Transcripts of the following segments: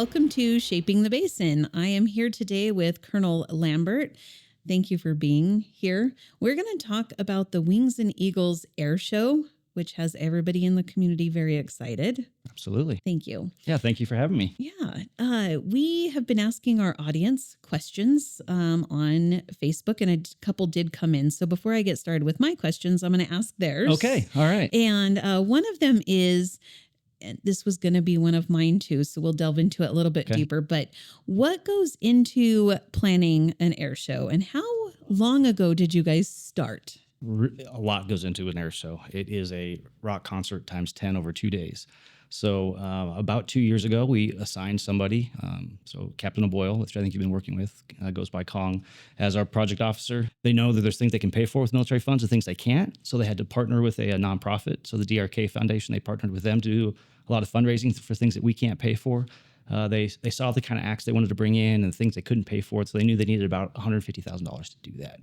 welcome to Shaping the Basin. I am here today with Colonel Lambert. Thank you for being here. We're going to talk about the Wings and Eagles Air Show, which has everybody in the community very excited. Absolutely. Thank you. Yeah, thank you for having me. Yeah. We have been asking our audience questions on Facebook, and a couple did come in. So before I get started with my questions, I'm going to ask theirs. Okay. All right. And one of them is, and this was going to be one of mine too, so we'll delve into it a little bit deeper. But what goes into planning an air show, and how long ago did you guys start? A lot goes into an air show. It is a rock concert times 10 over 2 days. So about 2 years ago, we assigned somebody. So Captain O'Boyle, which I think you've been working with, goes by Kong, as our project officer. They know that there's things they can pay for with military funds and things they can't. So they had to partner with a nonprofit. So the DRK Foundation, they partnered with them to do a lot of fundraising for things that we can't pay for. They saw the kind of acts they wanted to bring in and things they couldn't pay for. So they knew they needed about $150,000 to do that.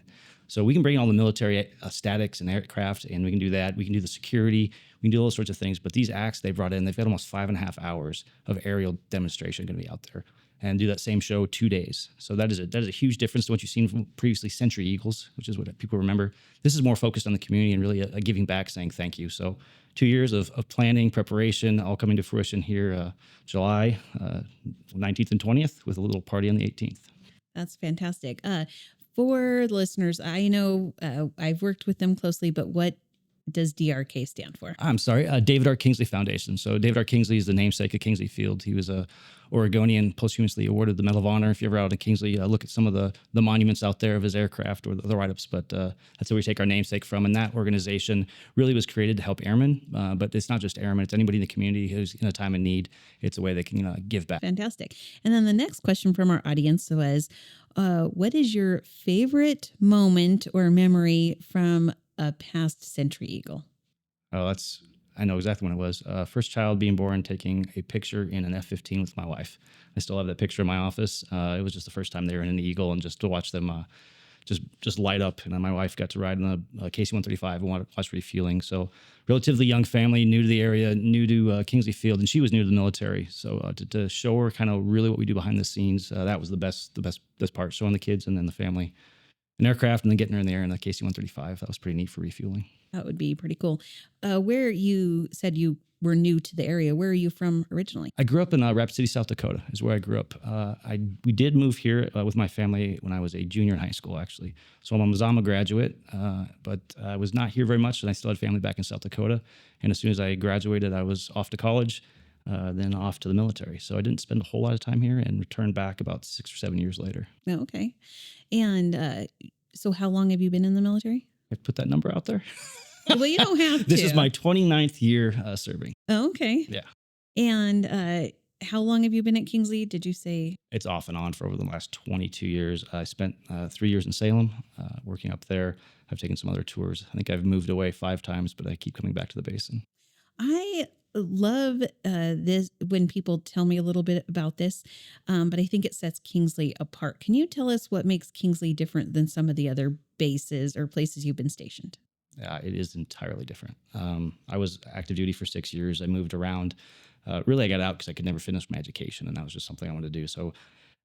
So we can bring in all the military statics and aircraft, and we can do that. We can do the security. We can do all those sorts of things. But these acts they brought in, they've got almost 5.5 hours of aerial demonstration going to be out there, and do that same show 2 days. So that is a huge difference to what you've seen from previously Century Eagles, which is what people remember. This is more focused on the community and really a giving back, saying thank you. So 2 years of planning, preparation, all coming to fruition here July 19th and 20th with a little party on the 18th. That's fantastic. For the listeners, I know I've worked with them closely, but what does DRK stand for? I'm sorry, David R. Kingsley Foundation. So David R. Kingsley is the namesake of Kingsley Field. He was a Oregonian, posthumously awarded the Medal of Honor. If you're ever out at Kingsley, look at some of the monuments out there of his aircraft or the write-ups. But that's where we take our namesake from. And that organization really was created to help airmen. But it's not just airmen. It's anybody in the community who's in a time of need. It's a way they can give back. Fantastic. And then the next question from our audience was, what is your favorite moment or memory from a past Century Eagle? Oh, I know exactly when it was. First child being born, taking a picture in an F-15 with my wife. I still have that picture in my office. It was just the first time they were in an Eagle, and just to watch them just light up. And my wife got to ride in the KC-135 and watch refueling. So relatively young family, new to the area, new to Kingsley Field, and she was new to the military. So to show her kind of really what we do behind the scenes, that was the best part, showing the kids and then the family an aircraft and then getting her in the air in the KC-135. That was pretty neat for refueling. That would be pretty cool. Where you said you were new to the area, where are you from originally? I grew up in Rapid City, South Dakota is where I grew up. We did move here with my family when I was a junior in high school, actually. So I'm a Mazama graduate, but I was not here very much, and I still had family back in South Dakota. And as soon as I graduated, I was off to college, then off to the military. So I didn't spend a whole lot of time here and returned back about 6 or 7 years later. Oh, okay. And so how long have you been in the military? I put that number out there. Well, you don't have to. This is my 29th year serving. Oh, okay. Yeah. And how long have you been at Kingsley? Did you say? It's off and on for over the last 22 years. I spent 3 years in Salem working up there. I've taken some other tours. I think I've moved away 5 times, but I keep coming back to the basin. I love this when people tell me a little bit about this, but I think it sets Kingsley apart. Can you tell us what makes Kingsley different than some of the other bases or places you've been stationed? It is entirely different. I was active duty for 6 years. I moved around. Really, I got out because I could never finish my education, and that was just something I wanted to do. So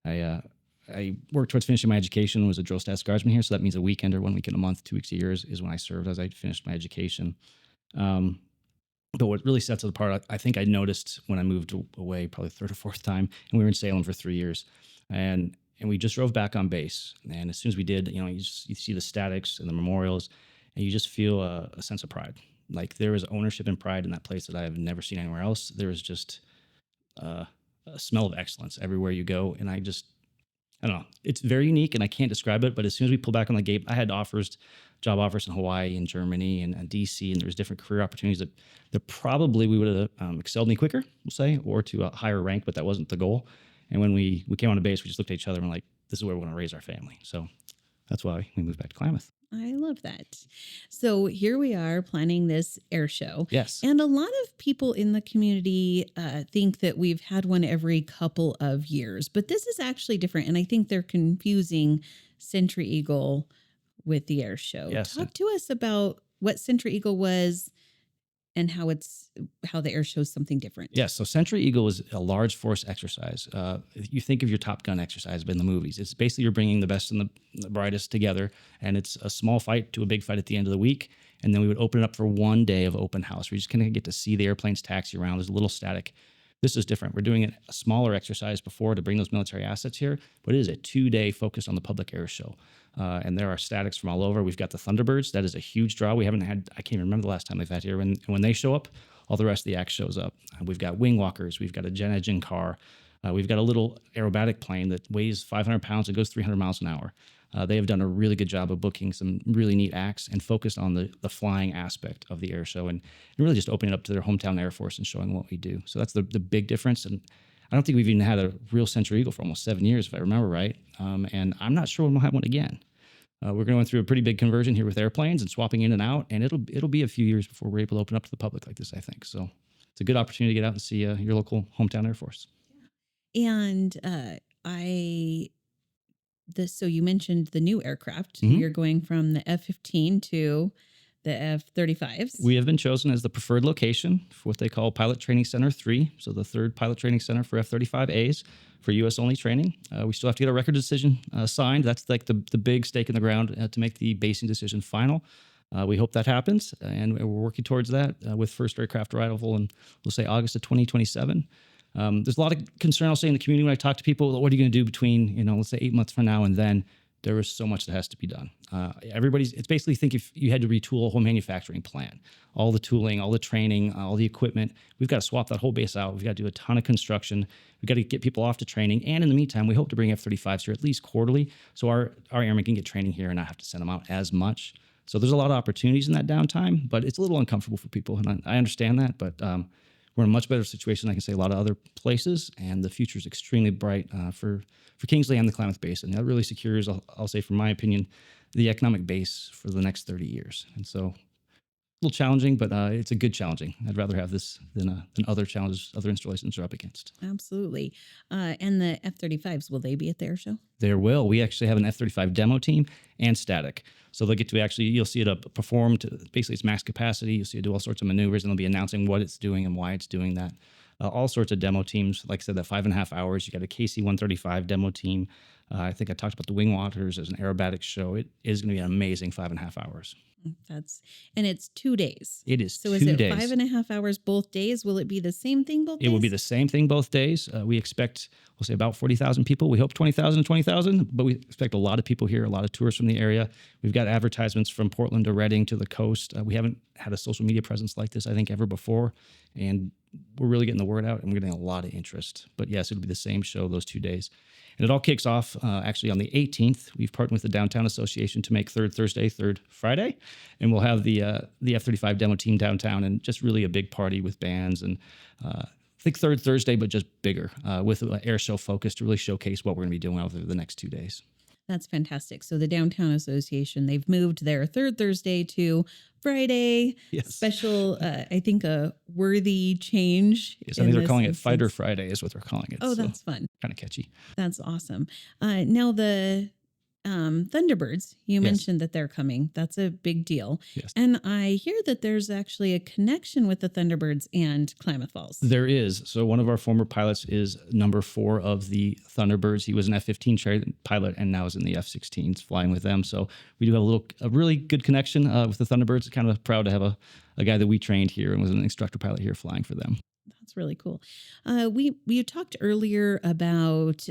I worked towards finishing my education, was a drill status guardsman here. So that means a weekend or 1 weekend a month, 2 weeks a year is when I served as I finished my education. But what really sets it apart, I think I noticed when I moved away, probably third or fourth time, and we were in Salem for 3 years, and we just drove back on base. And as soon as we did, you see the statics and the memorials, and you just feel a sense of pride. Like there is ownership and pride in that place that I have never seen anywhere else. There is just a smell of excellence everywhere you go, and I don't know. It's very unique, and I can't describe it. But as soon as we pull back on the gate, I had job offers in Hawaii and Germany and DC, and there's different career opportunities that probably we would have excelled me quicker, we'll say, or to a higher rank, but that wasn't the goal. And when we came on a base, we just looked at each other and were like, this is where we're going to raise our family. So that's why we moved back to Klamath. I love that. So here we are planning this air show. Yes. And a lot of people in the community think that we've had one every couple of years, but this is actually different. And I think they're confusing Century Eagle with the air show. Yes. Talk to us about what Century Eagle was and how the air show is something different. Yes. So Century Eagle is a large force exercise. If you think of your Top Gun exercise in the movies. It's basically you're bringing the best and the brightest together, and it's a small fight to a big fight at the end of the week. And then we would open it up for one day of open house. We just kind of get to see the airplanes taxi around. There's a little static. This is different. We're doing a smaller exercise before to bring those military assets here, but it is a 2-day focus on the public air show. And there are statics from all over. We've got the Thunderbirds. That is a huge draw. We haven't had, I can't even remember the last time they've had here. When they show up, all the rest of the act shows up. We've got wing walkers. We've got a jet engine car. We've got a little aerobatic plane that weighs 500 pounds and goes 300 miles an hour. They have done a really good job of booking some really neat acts and focused on the flying aspect of the air show and really just opening it up to their hometown Air Force and showing what we do. So that's the big difference. And I don't think we've even had a real Century Eagle for almost 7 years, if I remember right. And I'm not sure we'll have one again. We're going through a pretty big conversion here with airplanes and swapping in and out, and it'll be a few years before we're able to open up to the public like this, I think. So it's a good opportunity to get out and see your local hometown Air Force. And so you mentioned the new aircraft. Mhm. You're going from the F-15 to the F-35s. We have been chosen as the preferred location for what they call Pilot Training Center 3, so the third pilot training center for F-35As for U.S.-only training. We still have to get a record decision signed. That's like the big stake in the ground to make the basing decision final. We hope that happens, and we're working towards that with first aircraft arrival in, we'll say, August of 2027. There's a lot of concern, I'll say, in the community when I talk to people. What are you going to do between, let's say 8 months from now and then? There is so much that has to be done. It's basically, think if you had to retool a whole manufacturing plant, all the tooling, all the training, all the equipment, we've got to swap that whole base out. We've got to do a ton of construction. We've got to get people off to training. And in the meantime, we hope to bring F-35s here at least quarterly so our airmen can get training here and not have to send them out as much. So there's a lot of opportunities in that downtime, but it's a little uncomfortable for people. And I understand that, but we're in a much better situation, I can say, a lot of other places, and the future is extremely bright for Kingsley and the Klamath Basin. That really secures, I'll say, from my opinion, the economic base for the next 30 years. And so a little challenging, but it's a good challenging. I'd rather have this than other challenges other installations are up against. Absolutely. And the F-35s, will they be at the air show? There will. We actually have an F-35 demo team and static. So they'll get to you'll see it perform to basically its max capacity. You'll see it do all sorts of maneuvers, and they'll be announcing what it's doing and why it's doing that. All sorts of demo teams. Like I said, that 5.5 hours. You got a KC-135 demo team. I think I talked about the Wing Waters as an aerobatic show. It is going to be an amazing 5.5 hours. And it's 2 days. It is So 2 is it days. 5.5 hours both days? Will it be the same thing both days? It will be the same thing both days. We expect, we'll say, about 40,000 people. We hope 20,000 to 20,000, but we expect a lot of people here, a lot of tourists from the area. We've got advertisements from Portland to Redding to the coast. We haven't had a social media presence like this, I think, ever before. And we're really getting the word out, and we're getting a lot of interest. But yes, it'll be the same show those 2 days. And it all kicks off actually on the 18th. We've partnered with the Downtown Association to make Third Thursday, Third Friday. And we'll have the F-35 demo team downtown, and just really a big party with bands. And I think Third Thursday, but just bigger with an air show focus to really showcase what we're going to be doing over the next 2 days. That's fantastic. So the Downtown Association, they've moved their Third Thursday to Friday. Yes. Special, I think a worthy change. Yes, I think they're calling it Fighter Friday is what they're calling it. Oh, that's fun. Kind of catchy. That's awesome. Now the Thunderbirds, you mentioned that they're coming. That's a big deal. Yes. And I hear that there's actually a connection with the Thunderbirds and Klamath Falls. There is. So one of our former pilots is number 4 of the Thunderbirds. He was an F-15 pilot and now is in the F-16s flying with them. So we do have a really good connection with the Thunderbirds. Kind of proud to have a guy that we trained here and was an instructor pilot here flying for them. That's really cool. We talked earlier about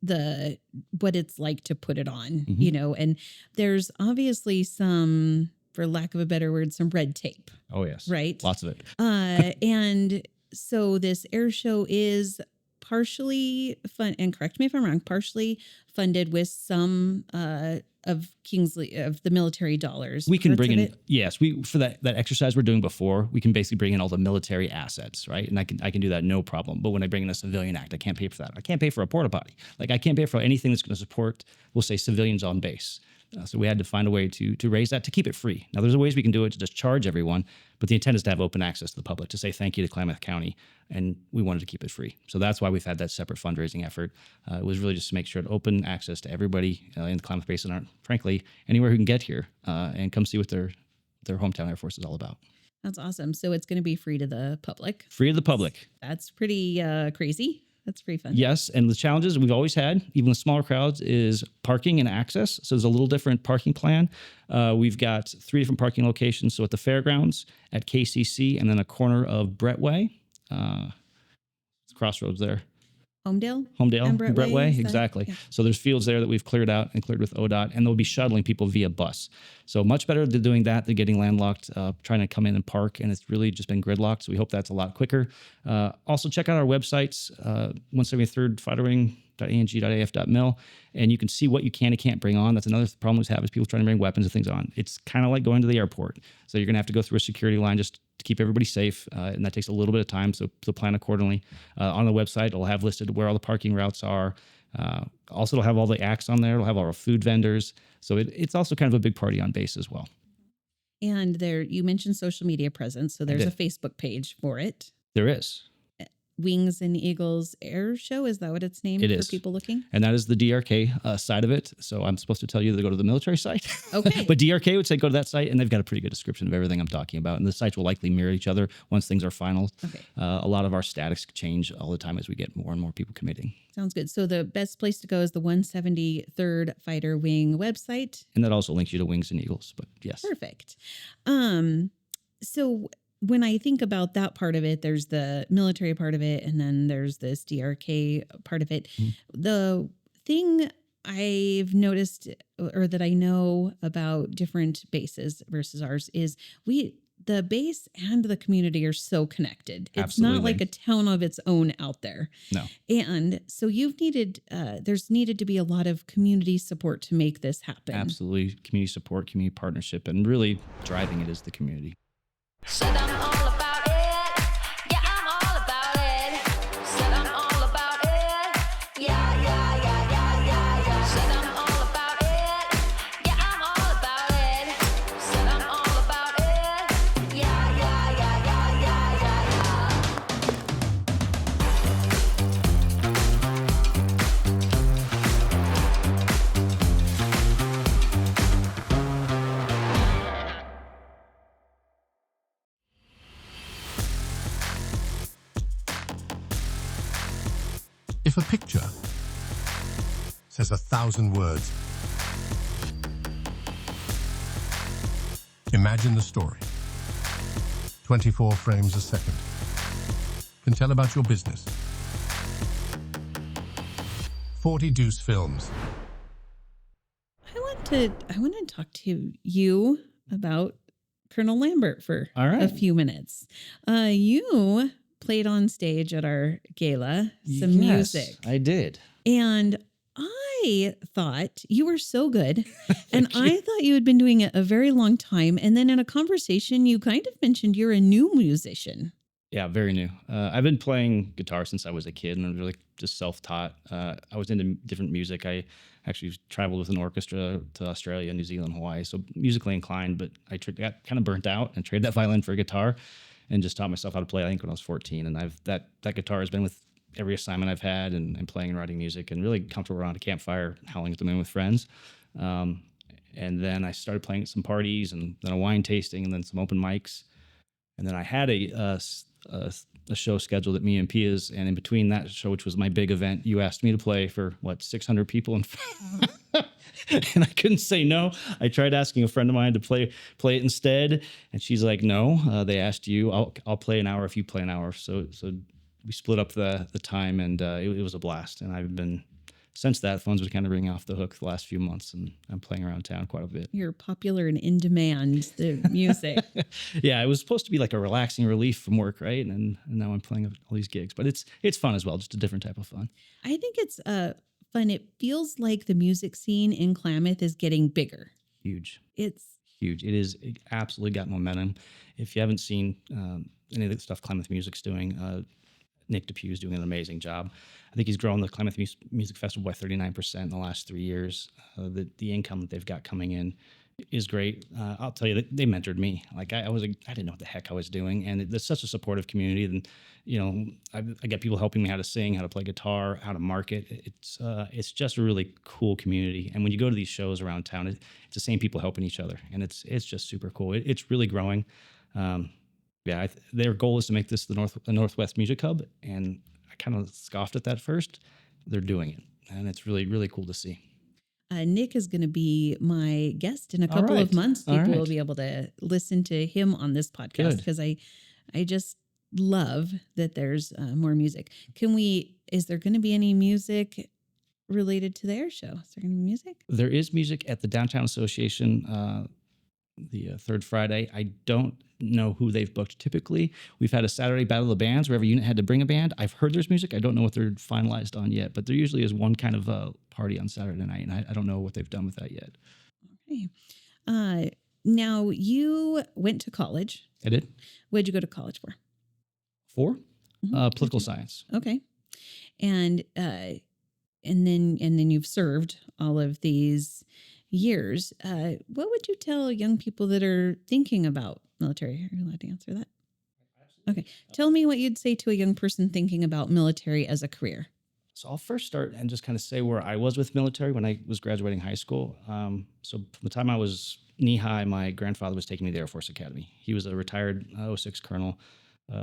what it's like to put it on, and there's obviously some, for lack of a better word, some red tape. Oh, yes. Right? Lots of it. And so this air show is partially and correct me if I'm wrong, partially funded with some of Kingsley, of the military dollars. We can bring in, yes, for that exercise we're doing before, we can basically bring in all the military assets, right? And I can do that no problem. But when I bring in a civilian act, I can't pay for that. I can't pay for a porta potty. Like, I can't pay for anything that's going to support, we'll say, civilians on base. So we had to find a way to raise that, to keep it free. Now, there's ways we can do it to just charge everyone, but the intent is to have open access to the public, to say thank you to Klamath County, and we wanted to keep it free. So that's why we've had that separate fundraising effort. It was really just to make sure to open access to everybody in the Klamath Basin, or frankly, anywhere who can get here and come see what they're their hometown Air Force is all about. That's awesome. So it's going to be free to the public. Free to the public. That's pretty crazy. That's pretty fun. Yes, and the challenges we've always had, even with smaller crowds, is parking and access. So there's a little different parking plan. We've got 3 different parking locations. So at the fairgrounds, at KCC, and then a corner of Brettway. It's crossroads there. Homedale And Brettway, Brettway, is that- exactly. yeah. So there's fields there that we've cleared out and cleared with ODOT, and they'll be shuttling people via bus. So much better than doing that than getting landlocked, trying to come in and park, and it's really just been gridlocked. So we hope that's a lot quicker. Also, check out our websites, 173rdfighterwing.ang.af.mil, and you can see what you can and can't bring on. That's another problem we have is people trying to bring weapons and things on. It's kind of like going to the airport. So you're going to have to go through a security line just to keep everybody safe, and that takes a little bit of time, so plan accordingly. On the website, it'll have listed where all the parking routes are. Also, it'll have all the acts on there. It'll have all our food vendors. So it's also kind of a big party on base as well. And there, you mentioned social media presence. So there's a Facebook page for it. There is. Wings and Eagles Air Show. Is that what it's named It for is. people looking? And that is the DRK side of it. So I'm supposed to tell you to go to the military site. Okay. But DRK would say go to that site, and they've got a pretty good description of everything I'm talking about. And the sites will likely mirror each other once things are final. Okay. A lot of our statics change all the time as we get more and more people committing. Sounds good. So the best place to go is the 173rd Fighter Wing website. And that also links you to Wings and Eagles. But yes. Perfect. So when I think about that part of it, there's the military part of it, and then there's this DRK part of it. Mm-hmm. The thing I've noticed, or that I know about different bases versus ours, is the base and the community are so connected. It's not Absolutely. like a town of its own out there. No. And so there's needed to be a lot of community support to make this happen. Absolutely. Community support, community partnership, and really driving it is the community. Said I'm all about it. Yeah, I'm all about it. Said I'm all about it. Yeah, yeah, yeah, yeah, yeah, yeah. Said I'm all about it. Yeah, I'm all about it. Said I'm all about it. Yeah, yeah, yeah, yeah, yeah, yeah, If a picture says 1,000 words, imagine the story. 24 frames a second can tell about your business. 40 Deuce Films. I want to talk to you about Colonel Lambert for All right. a few minutes. You played on stage at our gala some Yes, music, I did. and I thought you were so good, and Thank you. I thought you had been doing it a very long time. And then in a conversation, you kind of mentioned you're a new musician. Yeah, very new. I've been playing guitar since I was a kid, and I'm really just self-taught. I was into different music. I actually traveled with an orchestra to Australia, New Zealand, Hawaii, so musically inclined, but I got kind of burnt out and traded that violin for a guitar and just taught myself how to play, I think, when I was 14. And that guitar has been with every assignment I've had and playing and writing music, and really comfortable around a campfire, howling at the moon with friends. And then I started playing at some parties, and then a wine tasting, and then some open mics. And then I had a show scheduled at Me and Pia's, and in between that show, which was my big event, you asked me to play for 600 people, and I couldn't say no. I tried asking a friend of mine to play it instead, and she's like, "No, they asked you. I'll play an hour if you play an hour." So we split up the time, and it was a blast. And I've been since that, phones been kind of ringing off the hook the last few months, and I'm playing around town quite a bit. You're popular and in demand, the music. Yeah, it was supposed to be like a relaxing relief from work, right? And now I'm playing all these gigs, but it's fun as well, just a different type of fun. I think it's fun. It feels like the music scene in Klamath is getting bigger. Huge. It's Huge. It absolutely got momentum. If you haven't seen any of the stuff Klamath Music's doing, Nick DePue's doing an amazing job. I think he's grown the Klamath Music Festival by 39% in the last 3 years. The income that they've got coming in is great. I'll tell you, they mentored me. Like I didn't know what the heck I was doing, and it's such a supportive community. And I get people helping me how to sing, how to play guitar, how to market. It's just a really cool community. And when you go to these shows around town, it's the same people helping each other, and it's just super cool. It's really growing. Um, yeah, their goal is to make this the Northwest Music Hub, and I kind of scoffed at that first. They're doing it, and it's really really cool to see. Nick is going to be my guest in a All couple of right. months. All People will right. be able to listen to him on this podcast Good. because I just love that there's more music. Is there going to be any music related to the air show? Is there going to be music? There is music at the Downtown Association the third Friday. I don't know who they've booked typically. We've had a Saturday Battle of the Bands where every unit had to bring a band. I've heard there's music. I don't know what they're finalized on yet, but there usually is one kind of party on Saturday night, and I don't know what they've done with that yet. Okay. Now you went to college. I did. What did you go to college for? 4 Mhm. political science. Okay. And then you've served all of these years. What would you tell young people that are thinking about military? Are you allowed to answer that? Okay. Tell me what you'd say to a young person thinking about military as a career. So I'll first start and just kind of say where I was with military when I was graduating high school. So from the time I was knee high, my grandfather was taking me to the Air Force Academy. He was a retired '06 colonel,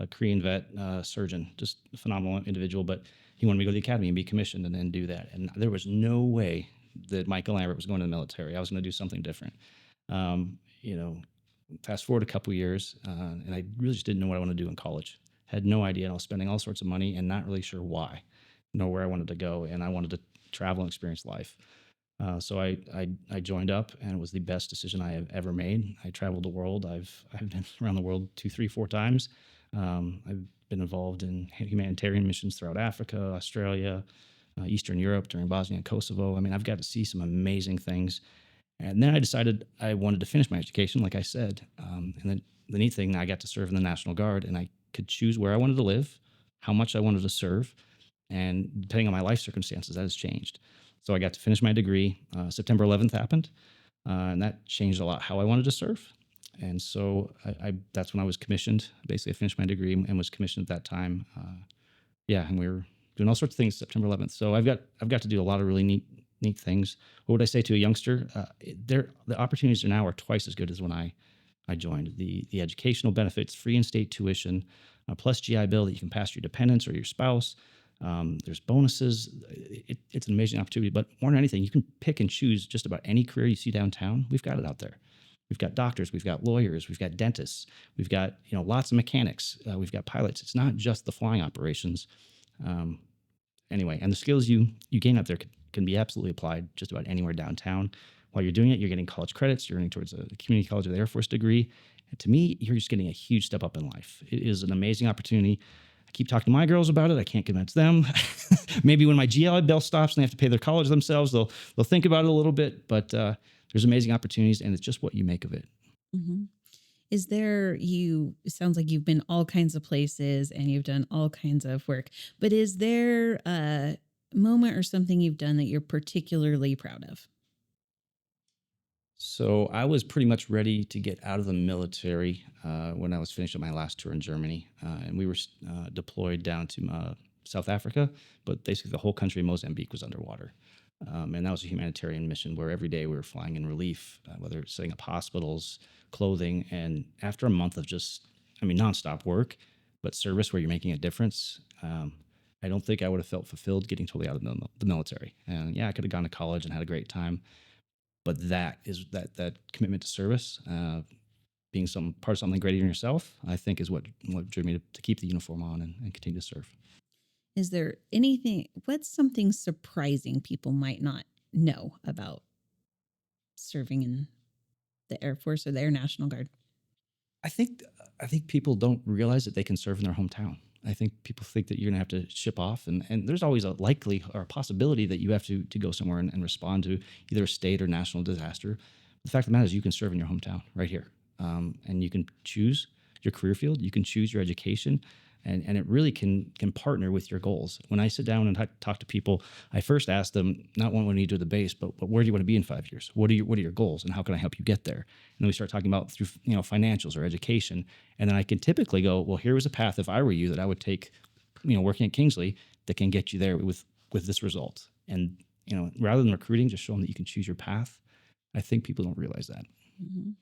Korean vet, surgeon, just a phenomenal individual. But he wanted me to go to the academy and be commissioned and then do that. And there was no way that Michael Lambert was going to the military. I was going to do something different. You know, fast forward a couple years, and I really just didn't know what I wanted to do in college. Had no idea. And I was spending all sorts of money and not really sure why, nor where I wanted to go. And I wanted to travel and experience life. So I joined up, and it was the best decision I have ever made. I traveled the world. I've been around the world 2, 3, 4 times. I've been involved in humanitarian missions throughout Africa, Australia, Eastern Europe, during Bosnia and Kosovo. I mean, I've got to see some amazing things. And then I decided I wanted to finish my education, like I said. And then the neat thing, I got to serve in the National Guard, and I could choose where I wanted to live, how much I wanted to serve, and depending on my life circumstances, that has changed. So I got to finish my degree. September 11th happened, and that changed a lot how I wanted to serve. And so that's when I was commissioned. Basically, I finished my degree and was commissioned at that time. And we were doing all sorts of things September 11th. So I've got to do a lot of really neat things. What would I say to a youngster? The opportunities now are twice as good as when I joined. The educational benefits, free in-state tuition, plus GI Bill that you can pass your dependents or your spouse. There's bonuses. It's an amazing opportunity. But more than anything, you can pick and choose just about any career you see downtown. We've got it out there. We've got doctors, we've got lawyers, we've got dentists, we've got lots of mechanics, we've got pilots. It's not just the flying operations. Anyway, and the skills you gain out there can be absolutely applied just about anywhere downtown. While you're doing it, you're getting college credits, you're earning towards a community college or the Air Force degree. And to me, you're just getting a huge step up in life. It is an amazing opportunity. I keep talking to my girls about it. I can't convince them. Maybe when my GI Bill stops and they have to pay their college themselves, they'll think about it a little bit. But there's amazing opportunities, and it's just what you make of it. Mm-hmm. It sounds like you've been all kinds of places and you've done all kinds of work, but is there a moment or something you've done that you're particularly proud of? So I was pretty much ready to get out of the military when I was finished with my last tour in Germany. And we were deployed down to South Africa, but basically the whole country of Mozambique was underwater. And that was a humanitarian mission where every day we were flying in relief, whether it's setting up hospitals, clothing. And after a month of nonstop work, but service where you're making a difference, I don't think I would have felt fulfilled getting totally out of the military. And yeah, I could have gone to college and had a great time. But that commitment to service, being some part of something greater than yourself, I think is what drew me to keep the uniform on and continue to serve. Is there what's something surprising people might not know about serving in the Air Force or the Air National Guard? I think people don't realize that they can serve in their hometown. I think people think that you're going to have to ship off, and there's always a likely or a possibility that you have to go somewhere and respond to either a state or national disaster. The fact of the matter is you can serve in your hometown right here, and you can choose your career field. You can choose your education. and it really can partner with your goals. When I sit down and talk to people, I first ask them not what do you do at the base, but where do you want to be in 5 years? What are your goals, and how can I help you get there? And then we start talking about through financials or education, and then I can typically go, well, here was a path if I were you that I would take, working at Kingsley that can get you there with this result. And rather than recruiting, just show them that you can choose your path. I think people don't realize that. Mhm.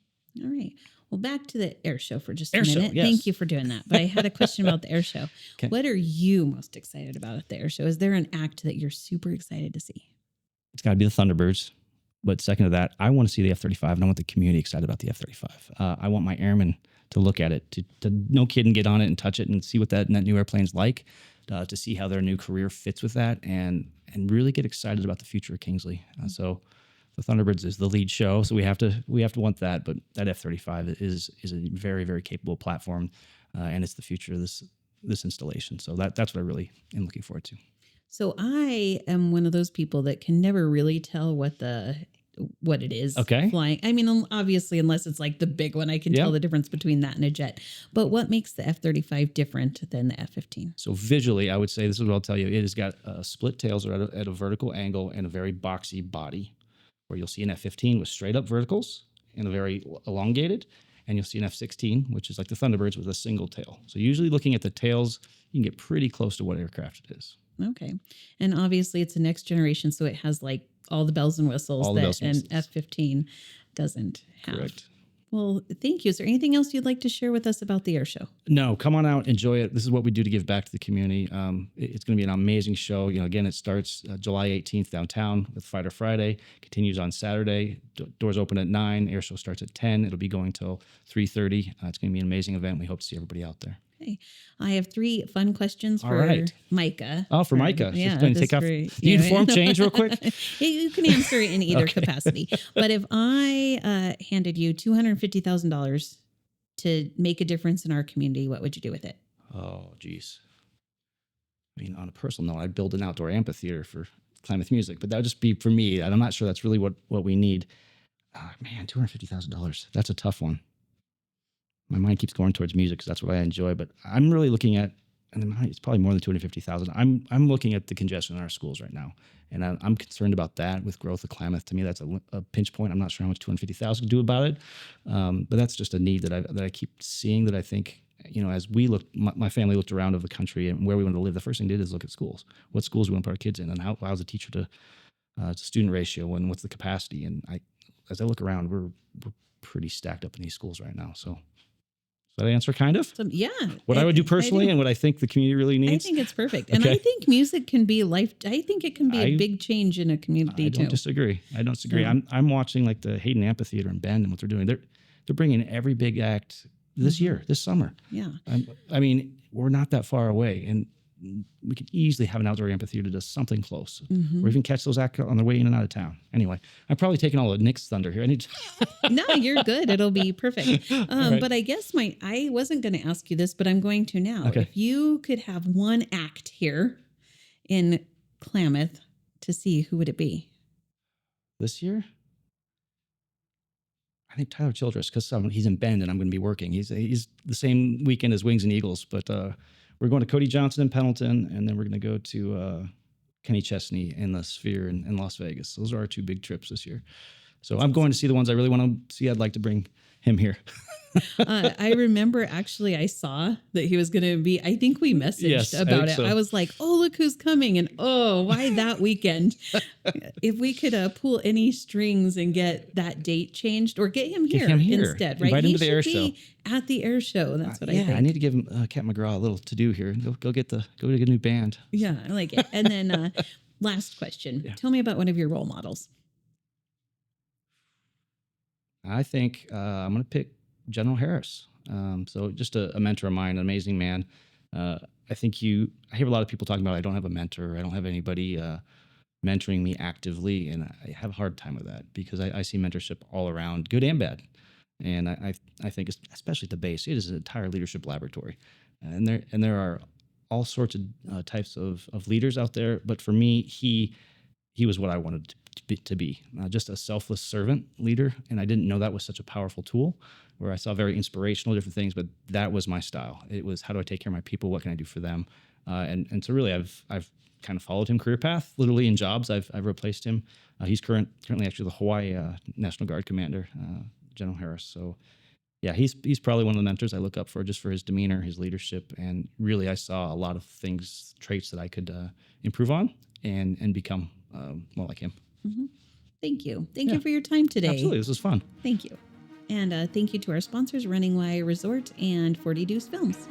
All right. Well, back to the air show for just a Air show, minute. yes. Thank you for doing that. But I had a question about the air show. Okay. What are you most excited about at the air show? Is there an act that you're super excited to see? It's got to be the Thunderbirds. But second to that, I want to see the F-35, and I want the community excited about the F-35. I want my airmen to look at it, to no kidding get on it and touch it and see what that new airplane's like, to see how their new career fits with that, and really get excited about the future of Kingsley. So the Thunderbirds is the lead show, so we have to want that. But that F-35 is a very, very capable platform, and it's the future of this installation. So that's what I really am looking forward to. So I am one of those people that can never really tell what it is Okay. flying. I mean, obviously, unless it's like the big one, I can Yeah. tell the difference between that and a jet. But what makes the F-35 different than the F-15? So visually, I would say this is what I'll tell you. It has got split tails or at a vertical angle and a very boxy body, where you'll see an F-15 with straight up verticals and a very elongated, and you'll see an F-16, which is like the Thunderbirds with a single tail. So usually looking at the tails, you can get pretty close to what aircraft it is. Okay. And obviously, it's a next generation, so it has like all the bells and whistles All the that bells and an whistles. F-15 doesn't have. Correct. Well, thank you. Is there anything else you'd like to share with us about the air show? No, come on out, enjoy it. This is what we do to give back to the community. It's going to be an amazing show. Again, it starts July 18th downtown with Fighter Friday. Continues on Saturday. Doors open at 9. Air show starts at 10. It'll be going till 3:30. It's going to be an amazing event. We hope to see everybody out there. Okay. I have 3 fun questions All for right. Micah. Oh, for Micah. She's Yeah. going to just take off for- the yeah. uniform change real quick. You can answer it in either Okay. capacity. But if I handed you $250,000 to make a difference in our community, what would you do with it? Oh, geez. I mean, on a personal note, I'd build an outdoor amphitheater for Klamath Music, but that would just be for me. And I'm not sure that's really what we need. Man, $250,000. That's a tough one. My mind keeps going towards music because that's what I enjoy. But I'm really looking at, and it's probably more than $250,000. I'm looking at the congestion in our schools right now, and I'm concerned about that with growth of Klamath. To me, that's a pinch point. I'm not sure how much $250,000 can do about it, but that's just a need that I keep seeing. That I think, as we look, my family looked around over the country and where we wanted to live. The first thing they did is look at schools. What schools we want to put our kids in, and how's the teacher to student ratio, and what's the capacity. And as I look around, we're pretty stacked up in these schools right now. So. Does that answer kind of? So, yeah. What I would do personally do. and what I think the community really I needs? think it's perfect. And I Okay. think music can be I think it can be a I- big change in a community I too. don't disagree. Yeah. I'm watching like the Hayden Amphitheater in Bend and what they're doing. They're bringing in every big act this year, this summer. Yeah. I mean, we're not that far away, and we could easily have an outdoor amphitheater to something close, or even catch those acts on their way in and out of town. Anyway, I'm probably taking all of Nick's thunder here. I need to No, you're good. It'll be perfect. right. But I guess I wasn't going to ask you this, but I'm going to now. Okay. If you could have one act here in Klamath to see, who would it be? this year. I think Tyler Childress, because he's in Bend and I'm going to be working. He's the same weekend as Wings and Eagles, but we're going to Cody Johnson in Pendleton, and then we're going to go to Kenny Chesney in the Sphere in Las Vegas. Those are our 2 big trips this year. So I'm going to see the ones I really want to see. I'd like to bring him here. I remember actually I saw that he was going to be, I think we messaged Yes, I about think it. so. I was like, oh, look who's coming. And oh, why that weekend? If we could pull any strings and get that date changed or get him here, him here. instead, right? Invite him He to the should air be at the air show. That's what I yeah, think. I need to give him Cat McGraw a little to do here. Go get a new band. Yeah, I like it. And then last question. Yeah. Tell me about one of your role models. I think I'm going to pick General Harris. So just a mentor of mine, an amazing man. I hear a lot of people talking about I don't have a mentor. I don't have anybody mentoring me actively. And I have a hard time with that because I see mentorship all around, good and bad. And I think, especially at the base, it is an entire leadership laboratory. And there are all sorts of types of leaders out there. But for me, he was what I wanted to be just a selfless servant leader. And I didn't know that was such a powerful tool, where I saw very inspirational different things, but that was my style. It was, how do I take care of my people? What can I do for them? And so really I've kind of followed him career path, literally in jobs. I've replaced him. He's currently actually the Hawaii National Guard commander, General Harris. So yeah, he's probably one of the mentors I look up for, just for his demeanor, his leadership. And really I saw a lot of traits that I could improve on and become more like him. Thank you. Thank you for your time today. Absolutely. This was fun. Thank you. And thank you to our sponsors, Running Wire Resort and 40 Deuce Films.